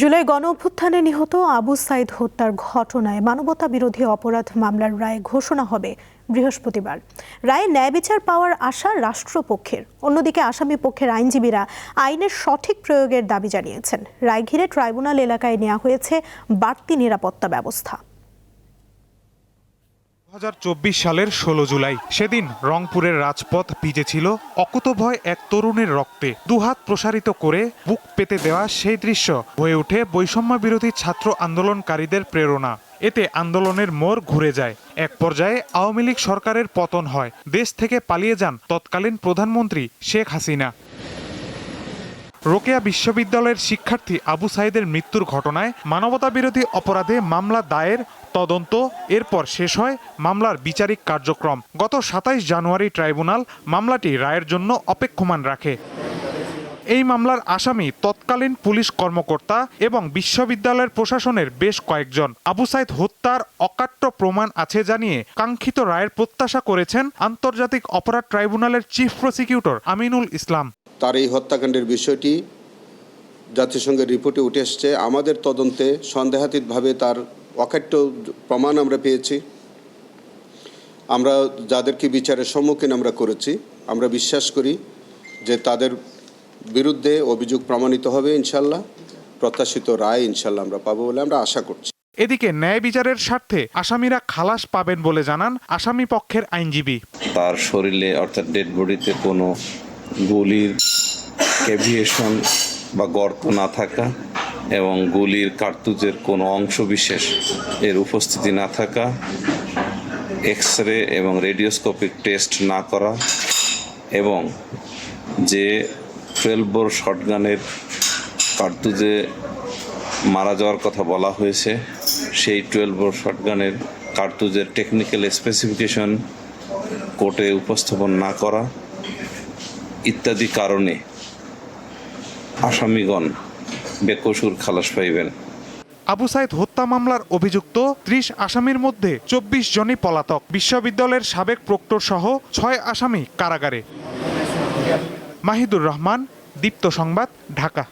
জুলাই গণঅভ্যুত্থানে নিহত আবু সাইদ হত্যার ঘটনায় মানবতা বিরোধী অপরাধ মামলার রায় ঘোষণা হবে বৃহস্পতিবার। রায়ে ন্যায় বিচার পাওয়ার আশা রাষ্ট্রপক্ষের। অন্যদিকে আসামি পক্ষের আইনজীবীরা আইনের সঠিক প্রয়োগের দাবি জানিয়েছেন। রায় ঘিরে ট্রাইব্যুনাল এলাকায় নেওয়া হয়েছে বাড়তি নিরাপত্তা ব্যবস্থা। 2024 সালের 16 জুলাই সেদিন রংপুরের রাজপথ ভিজেছিল অকুতভয় এক তরুণের রক্তে। দুহাত প্রসারিত করে বুক পেতে দেওয়া সেই দৃশ্য হয়ে ওঠে বৈষম্য বিরোধী ছাত্র আন্দোলনকারীদের প্রেরণা। এতে আন্দোলনের মোড় ঘুরে যায়। এক পর্যায়ে আওয়ামী লীগ সরকারের পতন হয়। দেশ থেকে পালিয়ে যান তৎকালীন প্রধানমন্ত্রী শেখ হাসিনা। রোকেয়া বিশ্ববিদ্যালয়ের শিক্ষার্থী আবু সাইদের মৃত্যুর ঘটনায় মানবতা বিরোধী অপরাধে মামলা দায়ের, তদন্ত এরপর শেষ হয় মামলার বিচারিক কার্যক্রম। গত 27 জানুয়ারি ট্রাইব্যুনাল মামলাটি রায়ের জন্য অপেক্ষমান রাখে। এই মামলার আসামি তৎকালীন পুলিশ কর্মকর্তা এবং বিশ্ববিদ্যালয়ের প্রশাসনের বেশ কয়েকজন। আবু সাইদ হত্যার অকাট্য প্রমাণ আছে জানিয়ে কাঙ্ক্ষিত রায়ের প্রত্যাশা করেছেন আন্তর্জাতিক অপরাধ ট্রাইব্যুনালের চিফ প্রসিকিউটর আমিনুল ইসলাম। তার এই হত্যাকাণ্ডের বিষয়টি জাতিসংঘের রিপোর্টে উঠে এসছে। আমাদের তদন্তে সন্দেহাতীতভাবে তার অকাট্য প্রমাণ আমরা পেয়েছি। আমরা যাদেরকে বিচারের সম্মুখীন আমরা করেছি, আমরা বিশ্বাস করি যে তাদের বিরুদ্ধে অভিযোগ প্রমাণিত হবে ইনশাল্লাহ। প্রত্যাশিত রায় ইনশাল্লাহ আমরা পাবো বলে আমরা আশা করছি। এদিকে ন্যায় বিচারের স্বার্থে আসামিরা খালাস পাবেন বলে জানান আসামি পক্ষের আইনজীবী। তার শরীরে অর্থাৎ ডেড বডিতে কোনো গুলির ক্যাভিয়েশন বা গর্ত না থাকা এবং গুলির কার্তুজের কোনো অংশ বিশেষ এর উপস্থিতি না থাকা, এক্স-রে এবং রেডিওস্কোপিক টেস্ট না করা এবং যে 12 বোর শটগানের কার্তুজে মারা যাওয়ার কথা বলা হয়েছে সেই 12 বোর শটগানের কার্তুজের টেকনিক্যাল স্পেসিফিকেশন কোর্টে উপস্থাপন না করা ইত্যাদি কারণে আসামিগণ বেকসুর খালাস পাইবেন। আবু সাইদ হত্যা মামলার অভিযুক্ত 30 আসামির মধ্যে 24 জনই পলাতক। বিশ্ববিদ্যালয়ের সাবেক প্রক্টর সহ 6 আসামি কারাগারে। মাহিদুর রহমান, দীপ্ত সংবাদ, ঢাকা।